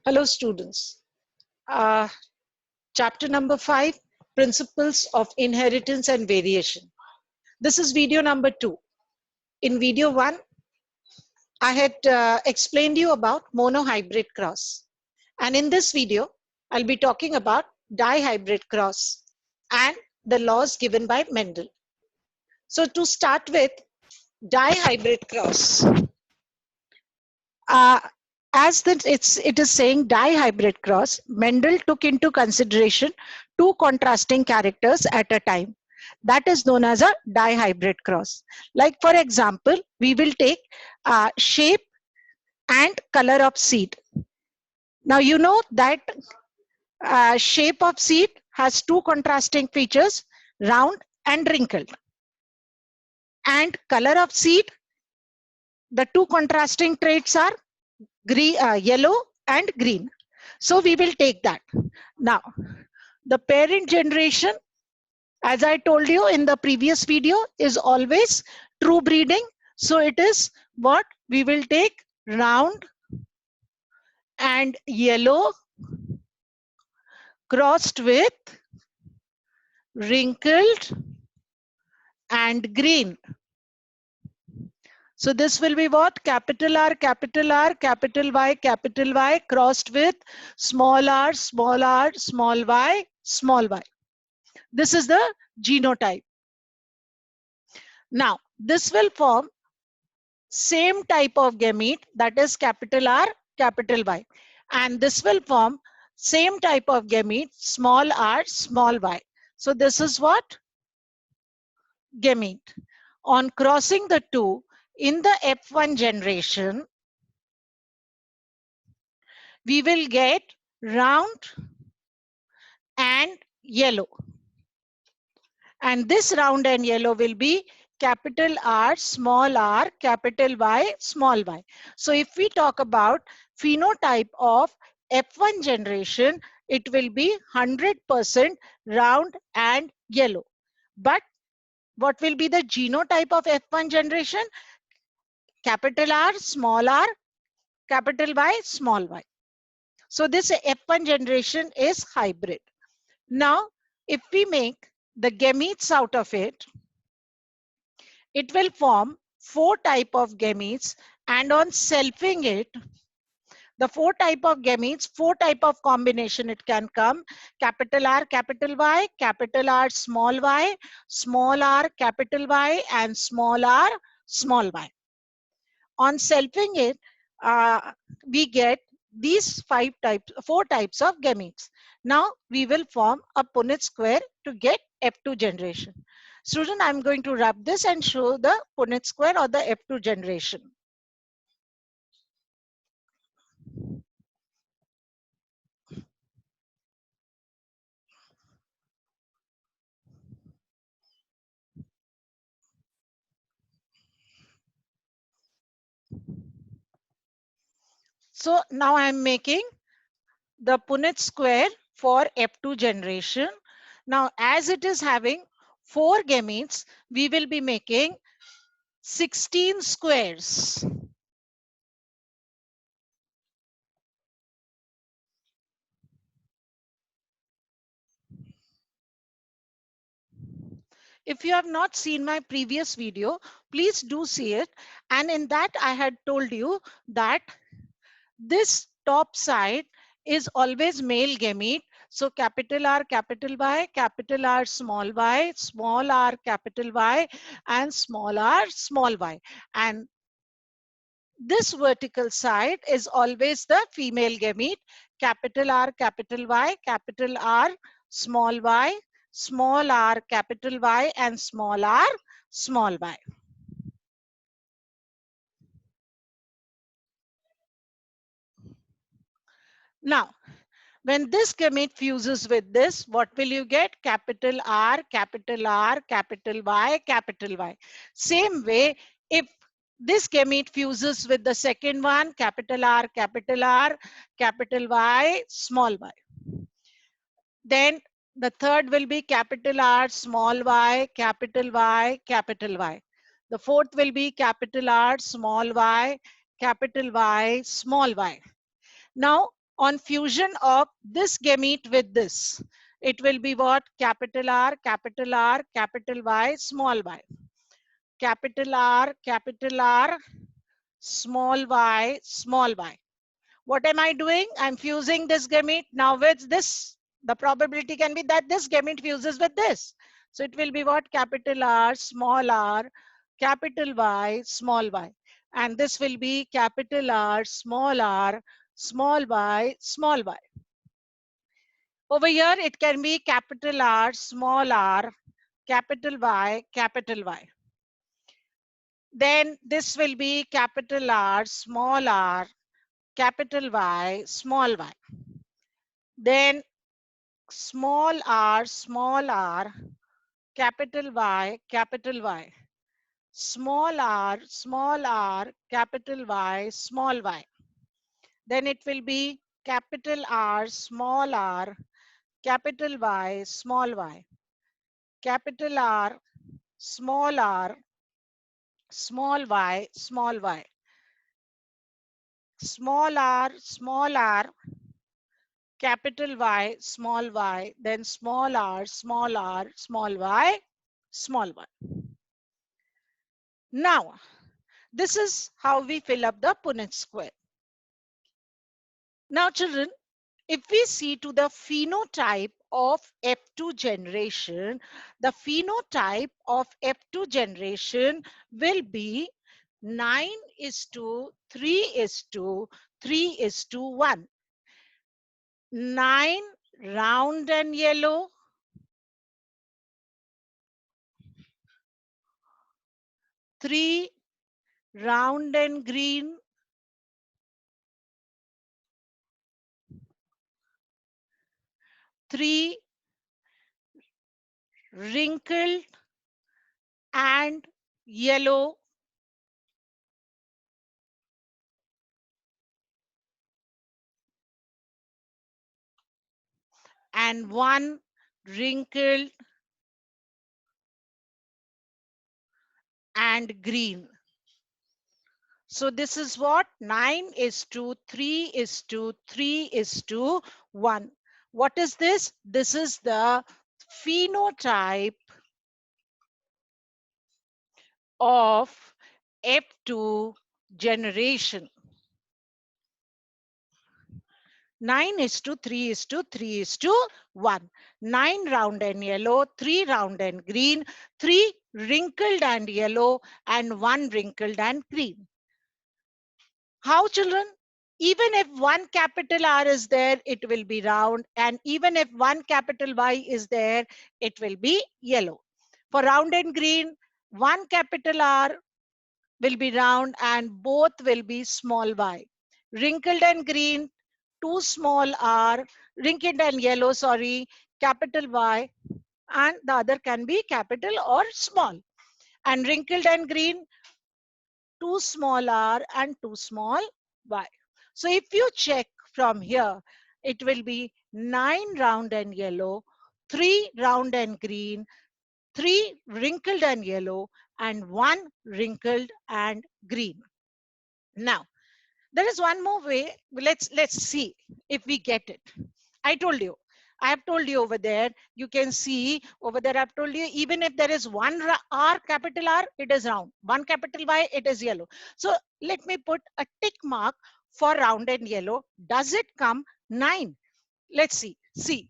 Hello students. Uh, Chapter number 5, Principles of Inheritance and Variation. This is video number 2. In video 1, I had explained you about monohybrid cross. And in this video, I'll be talking about dihybrid cross and the laws given by Mendel. So to start with, dihybrid cross. Uh, as it is saying dihybrid cross, Mendel took into consideration two contrasting characters at a time. That is known as a dihybrid cross. Like for example, we will take shape and color of seed. Now you know that shape of seed has two contrasting features, round and wrinkled. And color of seed, the two contrasting traits are green, yellow and green. So we will take that. Now, the parent generation, as I told you in the previous video, is always true breeding. So it is what we will take, round and yellow crossed with wrinkled and green. So this will be what? Capital R, capital R, capital Y crossed with small r, small r, small y, small y. This is the genotype. Now, this will form same type of gamete, that is capital R, capital Y. And this will form same type of gamete, small r, small y. So this is what? Gamete. On crossing the two, in the F1 generation, we will get round and yellow. And this round and yellow will be capital R, capital Y, small y. So if we talk about phenotype of F1 generation, it will be 100% round and yellow. But what will be the genotype of F1 generation? Capital R, capital Y, small y. So this F1 generation is hybrid. Now, if we make the gametes out of it, it will form four type of gametes, and on selfing it, the four type of gametes, four type of combination it can come: capital R, capital Y, capital R, small r, capital Y, and small r, small y. On selfing it, we get these four types of gametes. Now we will form a Punnett square to get F2 generation. Student, I'm going to rub this and show the Punnett square or the F2 generation. So now I'm making the Punnett square for F2 generation. Now as it is having four gametes, we will be making 16 squares. If you have not seen my previous video, please do see it. And in that I had told you that this top side is always male gamete. So capital R, capital Y, capital R, small r, capital Y, and small r, small y. And this vertical side is always the female gamete, capital R, capital Y, capital R, small r, capital Y, and small r, small y. Now, when this gamete fuses with this, what will you get? Capital R, capital Y, capital Y. Same way, if this gamete fuses with the second one, capital R, capital Y, small y. Then the third will be capital R, small y, capital Y, capital Y. The fourth will be capital R, small y, capital Y, small y. Now, on fusion of this gamete with this. It will be what? Capital R, capital R, capital Y, small y. Capital R, small y, small y. What am I doing? I'm fusing this gamete now with this. The probability can be that this gamete fuses with this. So it will be what? Capital R, capital Y, small y. And this will be capital R, small y, small y. Over here, it can be capital R, capital Y, capital Y. Then this will be capital R, capital Y, small y. Then small r, capital Y, capital Y. Small r, capital Y, small y. Then it will be capital R, capital Y, small y. Capital R, small y, small y. Small r, capital Y, small y, then small r, small y, small y. Now, this is how we fill up the Punnett square. Now, children, if we see to the phenotype of F2 generation, the phenotype of F2 generation will be 9:3:3:1. 9 round and yellow, 3 round and green, 3 wrinkled and yellow, and 1 wrinkled and green. So this is what? 9:3:3:1. What is this? This is the phenotype of F2 generation. 9:3:3:1. 9 round and yellow, 3 round and green, 3 wrinkled and yellow, and 1 wrinkled and green. How, children? Even if one capital R is there, it will be round. And even if one capital Y is there, it will be yellow. For round and green, one capital R will be round and both will be small y. Wrinkled and green, two small r, wrinkled and yellow, sorry, capital Y, and the other can be capital or small. And wrinkled and green, two small r and two small y. So if you check from here, it will be 9 round and yellow, 3 round and green, 3 wrinkled and yellow, and 1 wrinkled and green. Now, there is one more way. Let's see if we get it. I told you. I have told you over there. You can see over there. I've told you even if there is one R, capital R, it is round. One capital Y, it is yellow. So let me put a tick mark for round and yellow. Does it come 9? Let's see. See.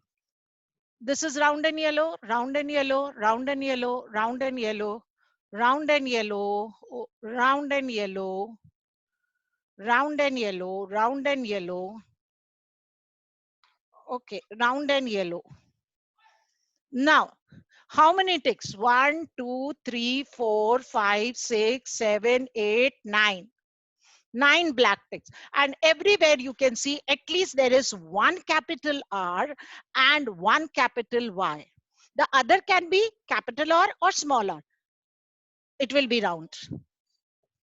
This is round and yellow, round and yellow, round and yellow, round and yellow, round and yellow, round and yellow, round and yellow, round and yellow. Okay, round and yellow. Now, how many ticks? 1, 2, 3, 4, 5, 6, 7, 8, 9. 9 black ticks. And everywhere you can see at least there is one capital R and one capital Y. The other can be capital R or small r. It will be round.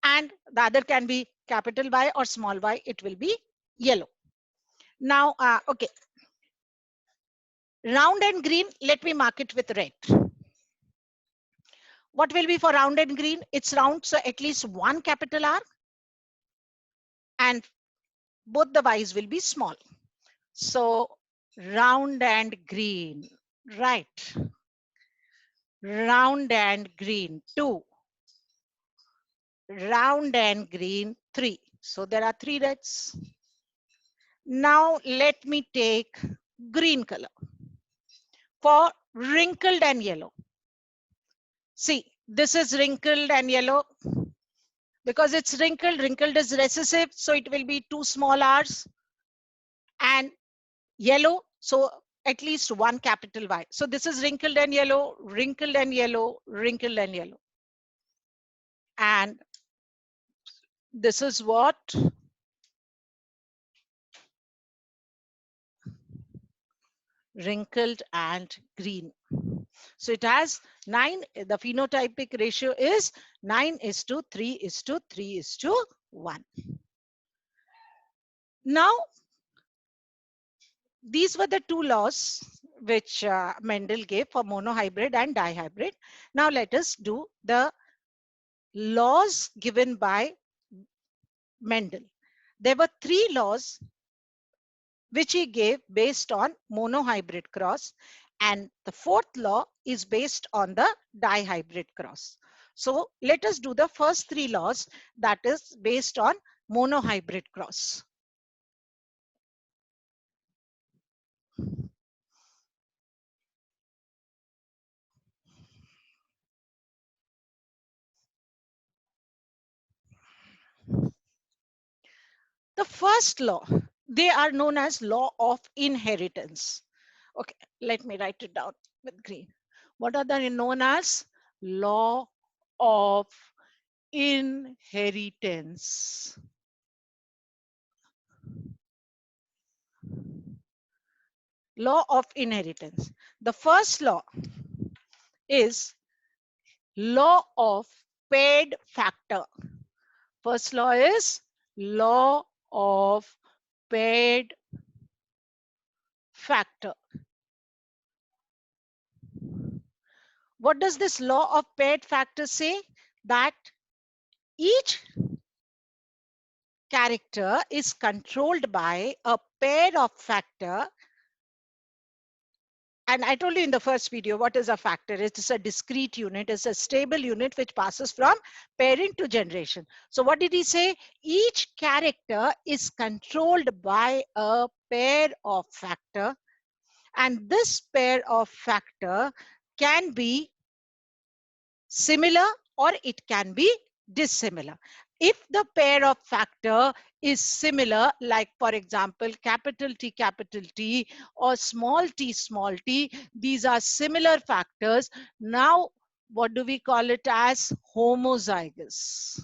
And the other can be capital Y or small y. It will be yellow. Now, okay. Round and green, let me mark it with red. What will be for round and green? It's round, so at least one capital R and both the Y's will be small. So round and green, right? Round and green, 2. Round and green, 3. So there are 3 reds. Now let me take green color for wrinkled and yellow. See, this is wrinkled and yellow. Because it's wrinkled, wrinkled is recessive, so it will be 2 small r's. And yellow, so at least 1 capital Y. So this is wrinkled and yellow, wrinkled and yellow, wrinkled and yellow. And this is what? Wrinkled and green. So it has 9, the phenotypic ratio is 9:3:3:1. Now, these were the 2 laws which Mendel gave for monohybrid and dihybrid. Now let us do the laws given by Mendel. There were 3 laws which he gave based on monohybrid cross, and the 4th law is based on the dihybrid cross. So let us do the first 3 laws, that is based on monohybrid cross. The first law, they are known as law of inheritance. Okay, let me write it down with green. What are they known as? Law of inheritance. Law of inheritance. The first law is law of paired factor. First law is law of paired factor. What does this law of paired factor say? That each character is controlled by a pair of factor. And I told you in the first video, what is a factor? It is a discrete unit. It's a stable unit which passes from parent to generation. So what did he say? Each character is controlled by a pair of factor. And this pair of factor can be similar or it can be dissimilar. If the pair of factor is similar, like for example, capital T or small t, these are similar factors. Now, what do we call it as? Homozygous.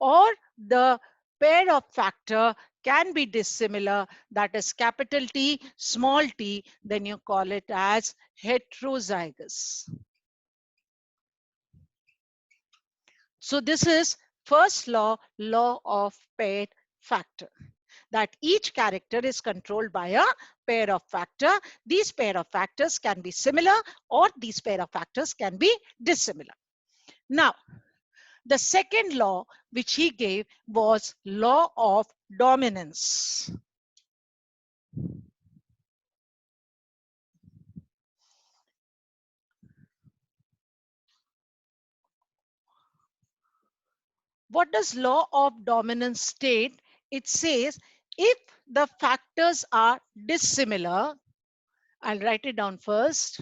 Or the pair of factor can be dissimilar, that is capital T, small t, then you call it as heterozygous. So this is first law, law of paired factor, that each character is controlled by a pair of factor. These pair of factors can be similar or these pair of factors can be dissimilar. Now, the second law which he gave was law of dominance. What does law of dominance state? It says if the factors are dissimilar, I'll write it down first.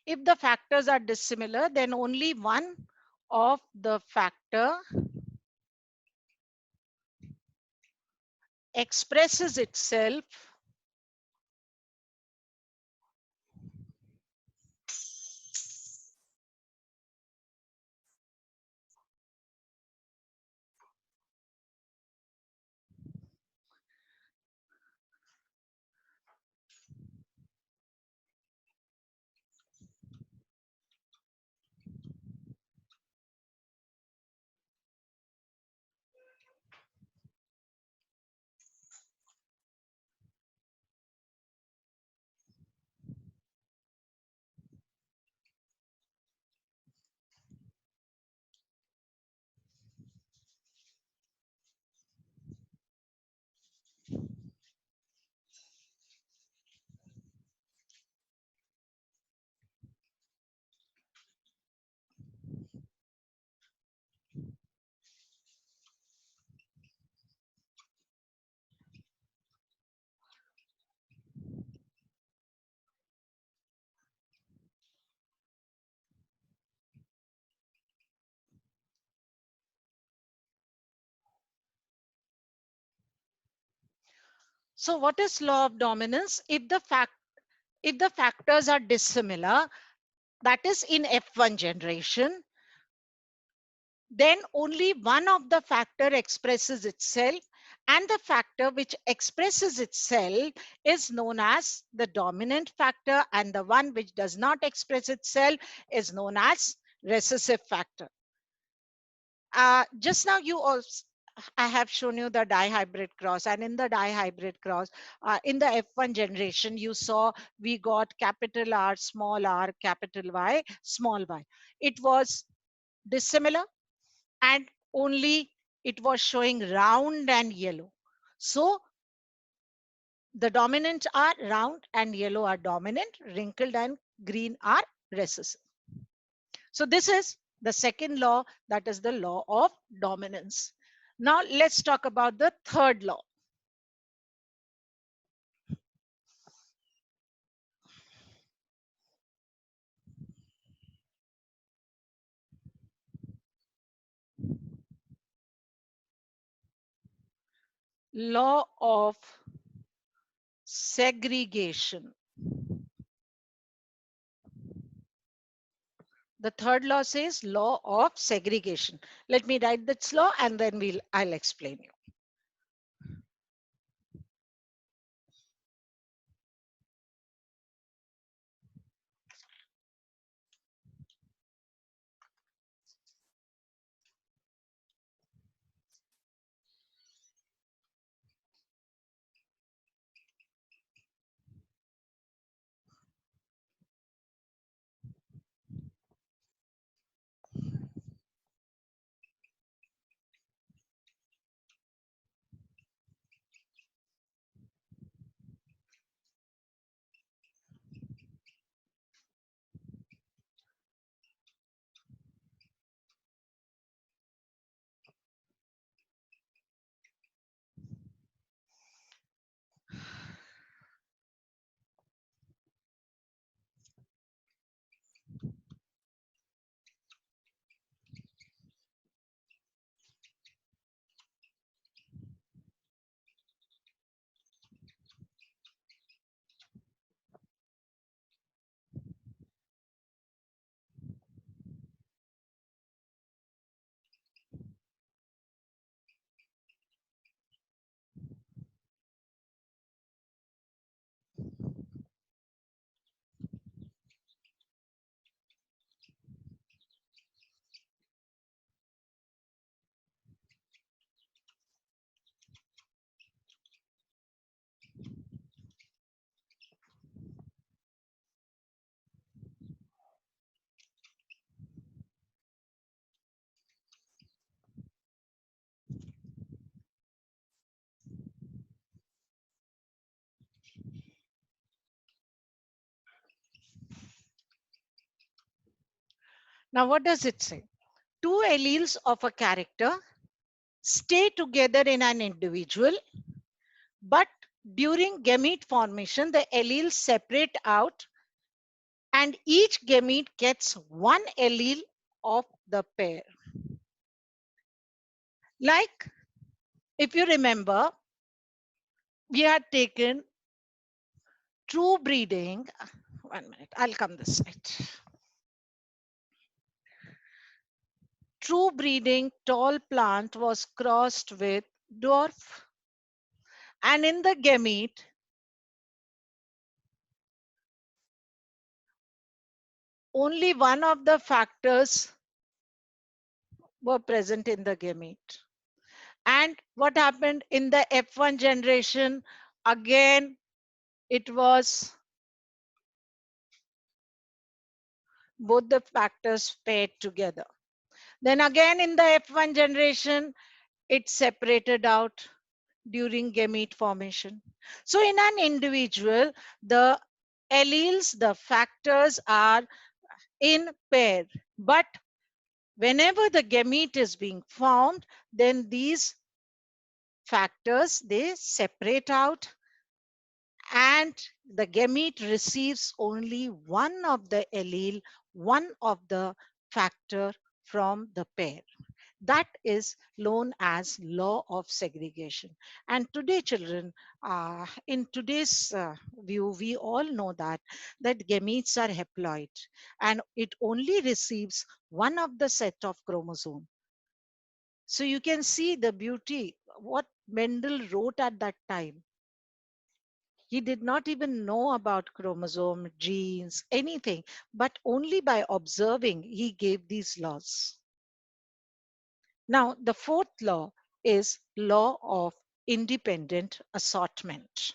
If the factors are dissimilar, then only one of the factor expresses itself So what is law of dominance? If the factors are dissimilar, that is in F1 generation, then only one of the factor expresses itself, and the factor which expresses itself is known as the dominant factor, and the one which does not express itself is known as recessive factor. Just now you also, I have shown you the dihybrid cross, and in the dihybrid cross, in the F1 generation, you saw we got capital R, capital Y, small y. It was dissimilar, and only it was showing round and yellow. So the dominant are round and yellow are dominant, wrinkled and green are recessive. So this is the second law, that is the law of dominance. Now let's talk about the third law. Law of segregation. The third law says law of segregation. Let me write this law and then I'll explain you. Now, what does it say? Two alleles of a character stay together in an individual, but during gamete formation, the alleles separate out and each gamete gets one allele of the pair. Like, if you remember, we had taken true breeding. 1 minute, I'll come this side. True breeding tall plant was crossed with dwarf, and in the gamete, only one of the factors were present in the gamete. And what happened in the F1 generation? Again, it was both the factors paired together. Then again in the F1 generation, it separated out during gamete formation. So in an individual, the alleles, the factors are in pair. But whenever the gamete is being formed, then these factors, they separate out and the gamete receives only one of the allele, one of the factor from the pair. That is known as law of segregation. And today, children, in today's view, we all know that gametes are haploid, and it only receives one of the set of chromosome. So you can see the beauty what Mendel wrote at that time. He did not even know about chromosome, genes, anything, but only by observing he gave these laws. Now, the fourth law is law of independent assortment.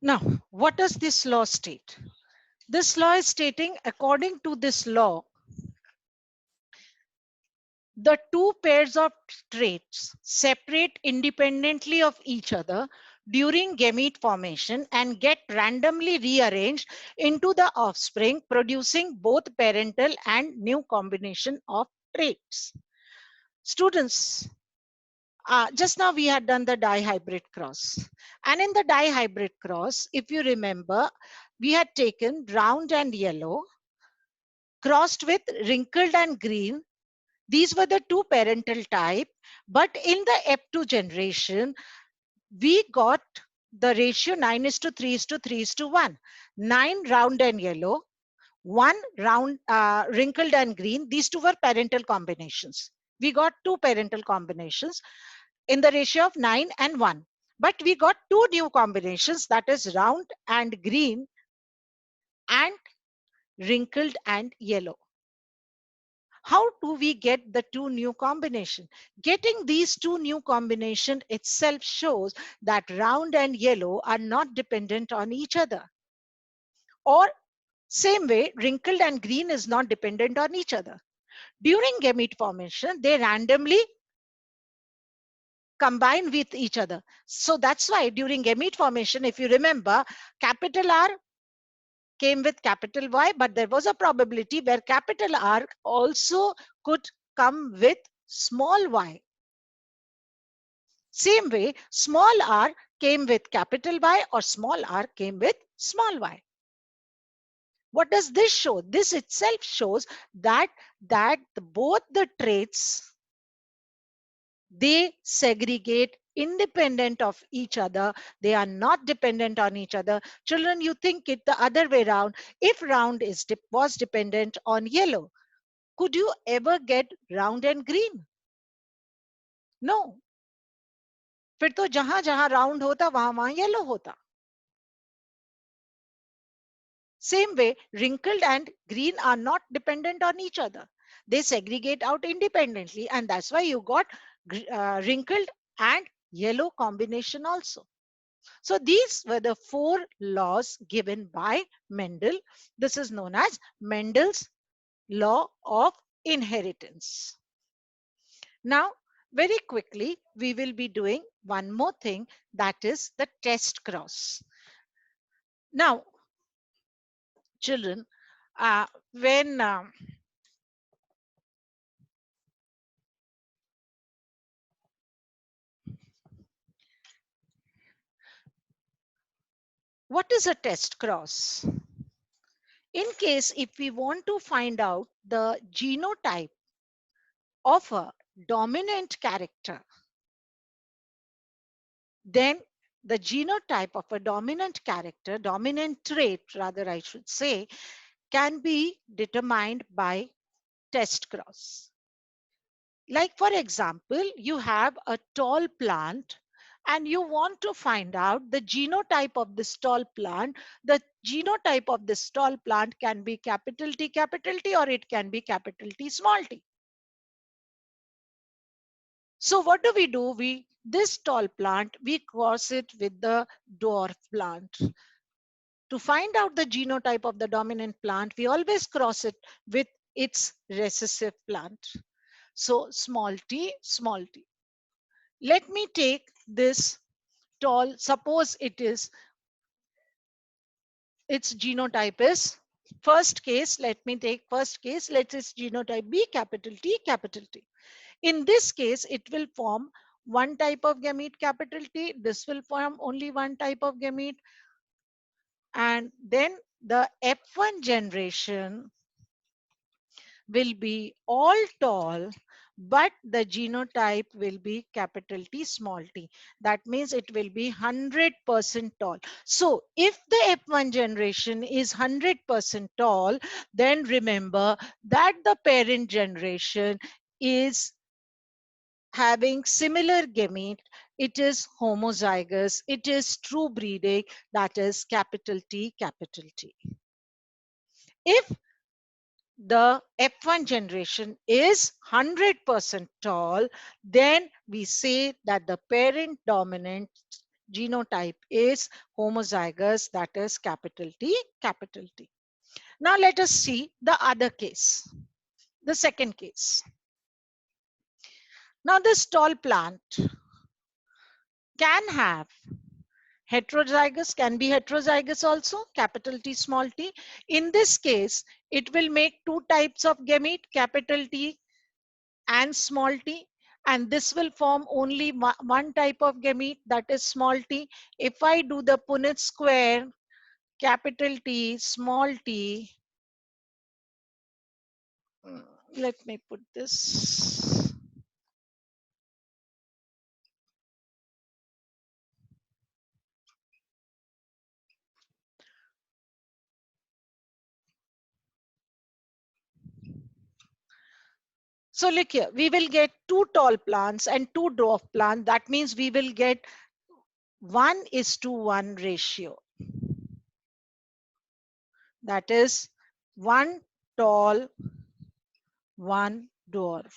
Now, what does this law state? This law is stating, according to this law, the two pairs of traits separate independently of each other during gamete formation and get randomly rearranged into the offspring, producing both parental and new combination of traits. Students, just now we had done the dihybrid cross. And in the dihybrid cross, if you remember, we had taken round and yellow, crossed with wrinkled and green. These were the two parental type. But in the F2 generation, we got the ratio 9 is to 3 is to 3 is to 1. 9 round and yellow, 1 round wrinkled and green. These two were parental combinations. We got two parental combinations in the ratio of 9 and 1. But we got two new combinations, that is round and green and wrinkled and yellow. How do we get the two new combination? Getting these two new combination itself shows that round and yellow are not dependent on each other. Or same way, wrinkled and green is not dependent on each other. During gamete formation, they randomly combine with each other. So that's why during gamete formation, if you remember, capital R came with capital Y, but there was a probability where capital R also could come with small y. Same way, small r came with capital Y or small r came with small y. What does this show? This itself shows that both the traits, they segregate independent of each other. They are not dependent on each other. Children, you think it the other way around. If round was dependent on yellow, could you ever get round and green? No. फिर तो जहां जहां round होता वहां वहां yellow होता. Same way, wrinkled and green are not dependent on each other. They segregate out independently, and that's why you got wrinkled and yellow combination also. So these were the 4 laws given by Mendel. This is known as Mendel's law of inheritance. Now, very quickly, we will be doing one more thing, that is the test cross. Now, children, when what is a test cross? In case if we want to find out the genotype of a dominant character, then the genotype of a dominant character, dominant trait rather I should say, can be determined by test cross. Like for example, you have a tall plant and you want to find out the genotype of this tall plant. The genotype of this tall plant can be capital T, or it can be capital T, small t. So what do? This tall plant, we cross it with the dwarf plant. To find out the genotype of the dominant plant, we always cross it with its recessive plant. So small t, small t. Let me take this tall, suppose its genotype is, first case, let me take first case, let its genotype be capital T, capital T. In this case, it will form one type of gamete, capital T. This will form only one type of gamete. And then the F1 generation will be all tall, but the genotype will be capital T, small t. That means it will be 100% tall. So if the F1 generation is 100% tall, then remember that the parent generation is having similar gamete. It is homozygous. It is true breeding, that is capital T, capital T. If the F1 generation is 100% tall, then we say that the parent dominant genotype is homozygous, that is capital T, capital T. Now let us see the other case, the second case. Now this tall plant can have heterozygous, can be heterozygous also, capital T, small t. In this case, it will make two types of gamete, capital T and small t, and this will form only one type of gamete, that is small t. If I do the Punnett square, capital T, small t, let me put this. So look here, we will get two tall plants and two dwarf plants. That means we will get 1:1 ratio. That is one tall, one dwarf.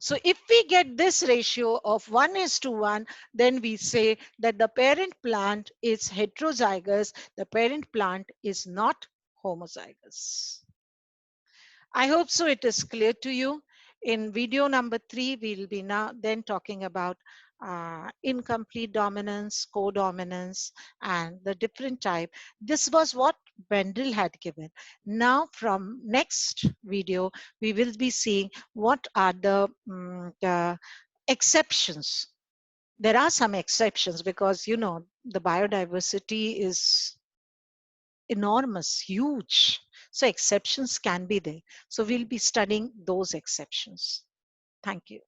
So if we get this ratio of 1:1, then we say that the parent plant is heterozygous, the parent plant is not homozygous. I hope so it is clear to you. In video number 3, we'll be now then talking about incomplete dominance, codominance, and the different type. This was what Bendel had given. Now from next video, we will be seeing what are the exceptions. There are some exceptions because, you know, the biodiversity is enormous, huge. So exceptions can be there. So we'll be studying those exceptions. Thank you.